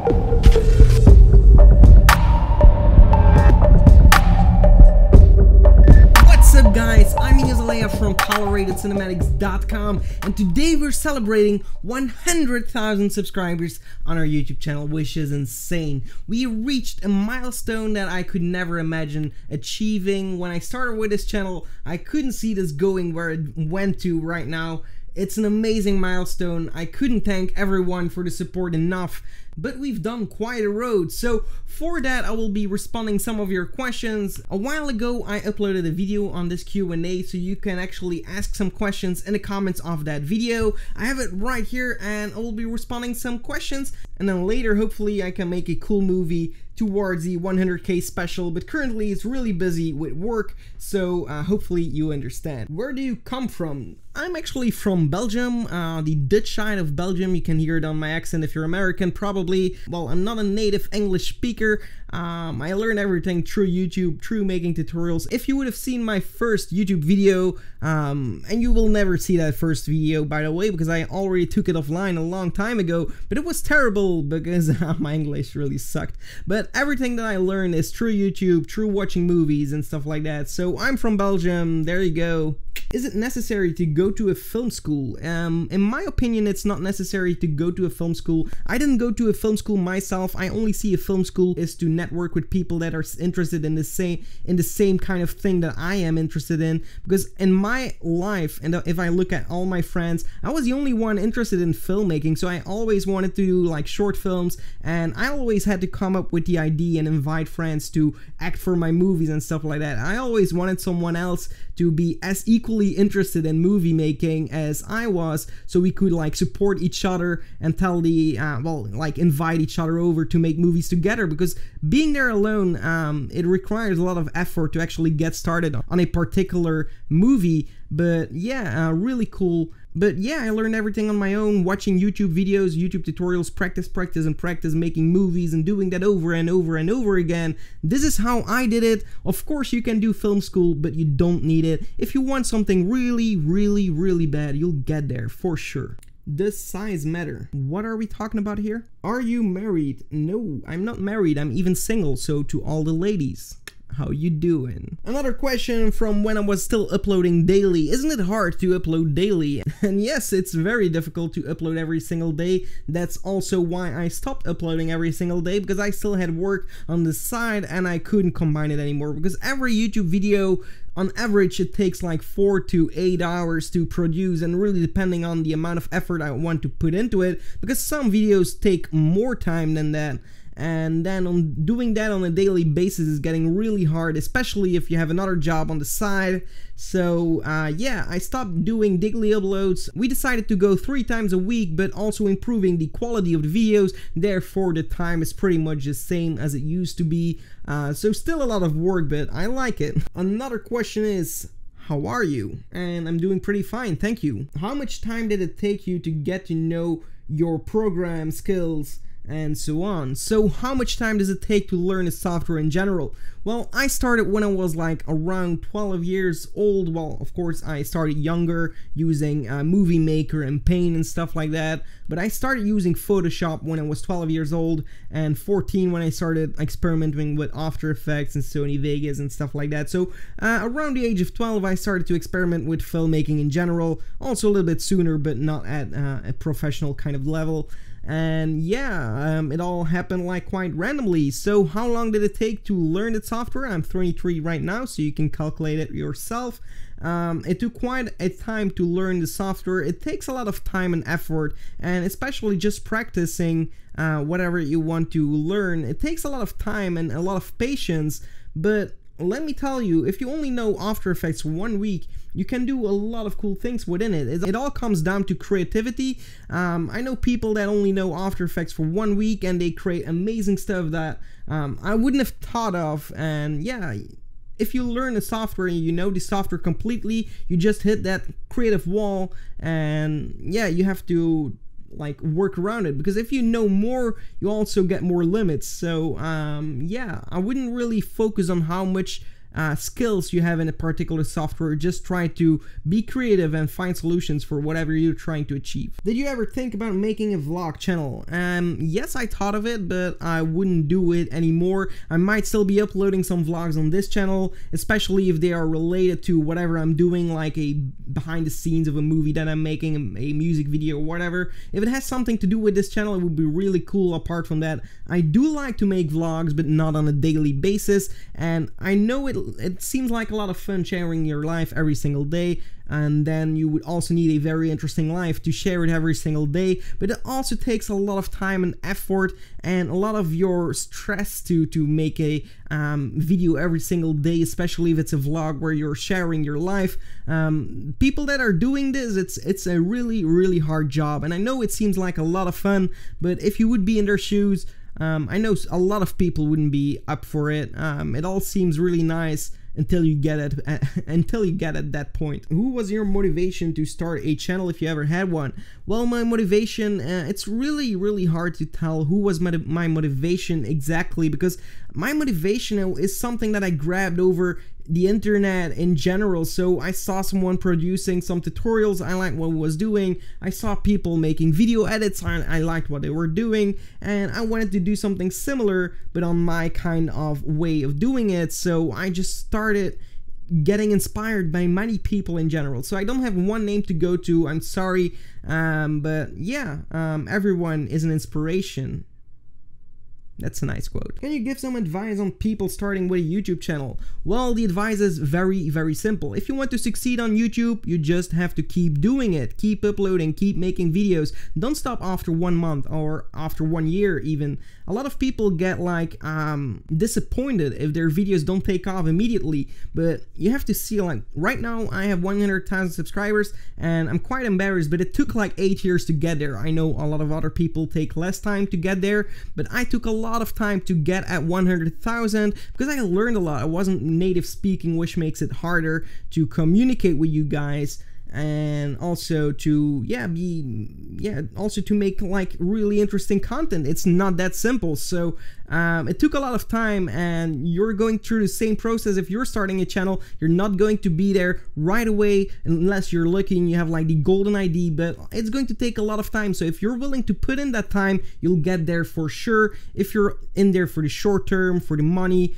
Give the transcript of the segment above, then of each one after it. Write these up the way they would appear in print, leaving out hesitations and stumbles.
What's up guys, I'm Ignace Aleya from ColoratedCinematics.com, and today we're celebrating 100,000 subscribers on our YouTube channel, which is insane. We reached a milestone that I could never imagine achieving. When I started with this channel, I couldn't see this going where it went to right now. It's an amazing milestone. I couldn't thank everyone for the support enough, but we've done quite a road. So for that, I will be responding some of your questions. A while ago, I uploaded a video on this Q&A, so you can actually ask some questions in the comments of that video. I have it right here, and I will be responding some questions, and then later, hopefully, I can make a cool movie towards the 100K special, but currently it's really busy with work, so hopefully you understand. Where do you come from? I'm actually from Belgium, the Dutch side of Belgium. You can hear it on my accent if you're American, probably. Well, I'm not a native English speaker. I learned everything through YouTube, through making tutorials. If you would have seen my first YouTube video, and you will never see that first video, by the way, because I already took it offline a long time ago, but it was terrible because my English really sucked. But everything that I learned is through YouTube, through watching movies and stuff like that. So I'm from Belgium, there you go. Is it necessary to go to a film school? In my opinion, it's not necessary to go to a film school. I didn't go to a film school myself. I only see a film school is to network with people that are interested in the same kind of thing that I am interested in. Because in my life, and if I look at all my friends, I was the only one interested in filmmaking. So I always wanted to do like short films, and I always had to come up with the idea and invite friends to act for my movies and stuff like that. I always wanted someone else to be as equally interested in movie making as I was, so we could like support each other and tell the invite each other over to make movies together, because being there alone, it requires a lot of effort to actually get started on a particular movie. But yeah, really cool. But yeah, I learned everything on my own, watching YouTube videos, YouTube tutorials, practice making movies and doing that over and over and over again. This is how I did it. Of course, you can do film school, but you don't need it. If you want something really bad, you'll get there for sure. Does size matter? What are we talking about here? Are you married? No, I'm not married. I'm even single. So to all the ladies, how you doing? Another question from when I was still uploading daily. Isn't it hard to upload daily? And yes, it's very difficult to upload every single day. That's also why I stopped uploading every single day, because I still had work on the side and I couldn't combine it anymore, because every YouTube video, on average, it takes like 4 to 8 hours to produce, and really depending on the amount of effort I want to put into it, because some videos take more time than that. And then doing that on a daily basis is getting really hard, especially if you have another job on the side. So yeah, I stopped doing daily uploads. We decided to go 3 times a week, but also improving the quality of the videos. Therefore, the time is pretty much the same as it used to be. So still a lot of work, but I like it. Another question is, how are you? And I'm doing pretty fine, thank you. How much time did it take you to get to know your program skills and so on? So how much time does it take to learn the software in general? Well, I started when I was like around 12 years old. Well, of course, I started younger using Movie Maker and Paint and stuff like that. But I started using Photoshop when I was 12 years old, and 14 when I started experimenting with After Effects and Sony Vegas and stuff like that. So around the age of 12, I started to experiment with filmmaking in general. Also a little bit sooner, but not at a professional kind of level. And yeah, it all happened like quite randomly. So how long did it take to learn the software? I'm 23 right now, so you can calculate it yourself. It took quite a time to learn the software. It takes a lot of time and effort, and especially just practicing whatever you want to learn. It takes a lot of time and a lot of patience, but let me tell you, if you only know After Effects for 1 week, you can do a lot of cool things within it. It all comes down to creativity. I know people that only know After Effects for 1 week and they create amazing stuff that I wouldn't have thought of. And yeah, if you learn the software and you know the software completely, you just hit that creative wall, and yeah, you have to like work around it, because if you know more, you also get more limits. So yeah, I wouldn't really focus on how much skills you have in a particular software. Just try to be creative and find solutions for whatever you're trying to achieve. Did you ever think about making a vlog channel? Yes, I thought of it, but I wouldn't do it anymore. I might still be uploading some vlogs on this channel, especially if they are related to whatever I'm doing, like a behind the scenes of a movie that I'm making, a music video or whatever. If it has something to do with this channel, it would be really cool. Apart from that, I do like to make vlogs, but not on a daily basis, and I know it seems like a lot of fun sharing your life every single day, and then you would also need a very interesting life to share it every single day, but it also takes a lot of time and effort and a lot of your stress to make a video every single day, especially if it's a vlog where you're sharing your life. People that are doing this, it's a really hard job, and I know it seems like a lot of fun, but if you would be in their shoes, I know a lot of people wouldn't be up for it. It all seems really nice until you get at that point. Who was your motivation to start a channel, if you ever had one? Well, my motivation, it's really hard to tell who was my motivation exactly, because my motivation is something that I grabbed over the internet in general. So I saw someone producing some tutorials, I liked what he was doing. I saw people making video edits, I liked what they were doing, and I wanted to do something similar, but on my kind of way of doing it. So I just started getting inspired by many people in general. So I don't have one name to go to, I'm sorry, but yeah, everyone is an inspiration. That's a nice quote. Can you give some advice on people starting with a YouTube channel? Well, the advice is very simple. If you want to succeed on YouTube, you just have to keep doing it. Keep uploading, keep making videos. Don't stop after 1 month or after 1 year even. A lot of people get like disappointed if their videos don't take off immediately, but you have to see, like right now I have 100,000 subscribers and I'm quite embarrassed, but it took like 8 years to get there. I know a lot of other people take less time to get there, but I took a lot of time to get at 100,000 because I learned a lot. I wasn't native speaking, which makes it harder to communicate with you guys, and also to also to make like really interesting content. It's not that simple. So it took a lot of time, and you're going through the same process if you're starting a channel. You're not going to be there right away unless you're lucky and you have like the golden ID, but it's going to take a lot of time. So if you're willing to put in that time, you'll get there for sure. If you're in there for the short term, for the money,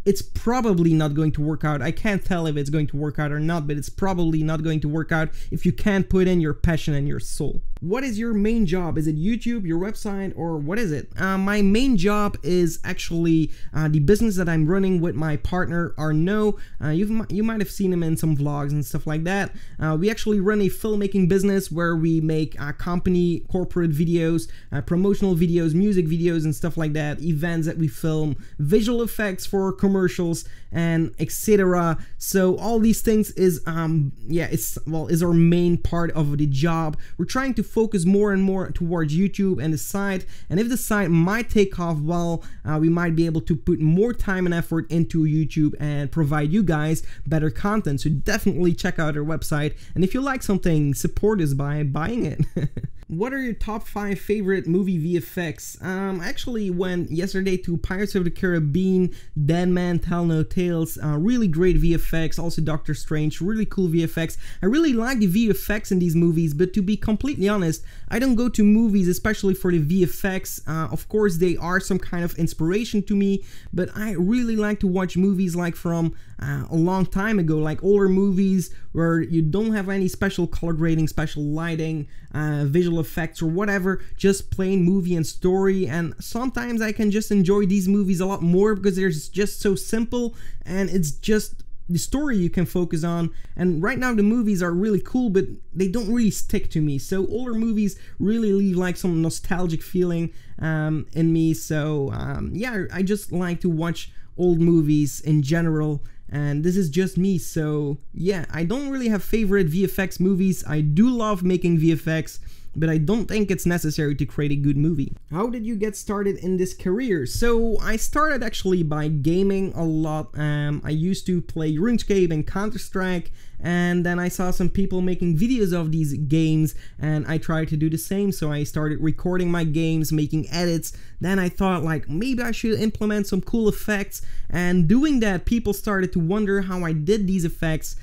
it's probably not going to work out. I can't tell if it's going to work out or not, but it's probably not going to work out if you can't put in your passion and your soul. What is your main job? Is it YouTube, your website, or what is it? My main job is actually the business that I'm running with my partner Arnaud. You might have seen him in some vlogs and stuff like that. We actually run a filmmaking business where we make company corporate videos, promotional videos, music videos and stuff like that, events that we film, visual effects for commercials, and etc. So all these things is is our main part of the job. We're trying to focus more and more towards YouTube and the site, and if the site might take off well, we might be able to put more time and effort into YouTube and provide you guys better content. So definitely check out our website, and if you like something, support us by buying it. What are your top 5 favorite movie VFX? I actually went yesterday to Pirates of the Caribbean, Dead Man Tell No Tales, really great VFX, also Doctor Strange, really cool VFX. I really like the VFX in these movies, but to be completely honest, I don't go to movies especially for the VFX. Of course, they are some kind of inspiration to me, but I really like to watch movies like from a long time ago, like older movies where you don't have any special color grading, special lighting, visual effects or whatever, just plain movie and story. And sometimes I can just enjoy these movies a lot more because they're just so simple and it's just the story you can focus on. And right now the movies are really cool, but they don't really stick to me. So older movies really leave like some nostalgic feeling in me. So yeah, I just like to watch old movies in general, and this is just me. So yeah, I don't really have favorite VFX movies. I do love making VFX, but I don't think it's necessary to create a good movie. How did you get started in this career? So I started actually by gaming a lot. I used to play RuneScape and Counter-Strike, and then I saw some people making videos of these games, and I tried to do the same. So I started recording my games, making edits. Then I thought, like, maybe I should implement some cool effects, and doing that, people started to wonder how I did these effects.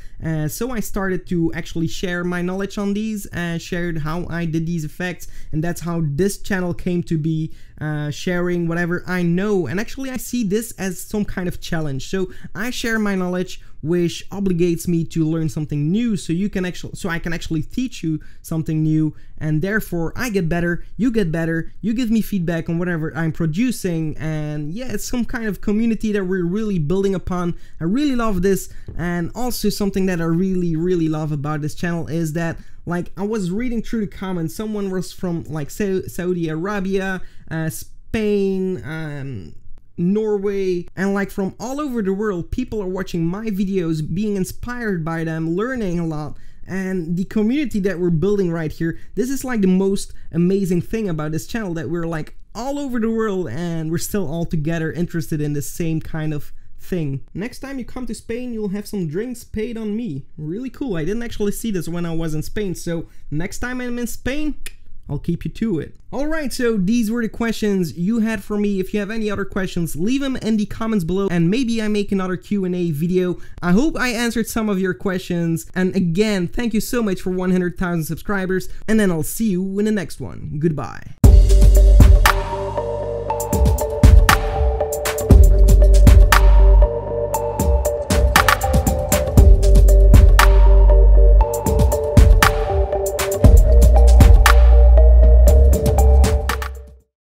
So I started to actually share my knowledge on these, shared how I did these effects, and that's how this channel came to be, sharing whatever I know. And actually I see this as some kind of challenge. So I share my knowledge, which obligates me to learn something new, so I can actually teach you something new, and therefore I get better, you get better, you give me feedback on whatever I'm producing, and yeah, it's some kind of community that we're really building upon. I really love this. And also something that I really love about this channel is that, like, I was reading through the comments, someone was from like Saudi Arabia, Spain, Norway, and like from all over the world. People are watching my videos, being inspired by them, learning a lot. And the community that we're building right here, this is like the most amazing thing about this channel, that we're like all over the world and we're still all together interested in the same kind of thing. Next time you come to Spain, you'll have some drinks paid on me. Really cool. I didn't actually see this when I was in Spain, so next time I'm in Spain, I'll keep you to it. Alright, so these were the questions you had for me. If you have any other questions, leave them in the comments below, and maybe I make another Q&A video. I hope I answered some of your questions, and again, thank you so much for 100,000 subscribers, and then I'll see you in the next one. Goodbye.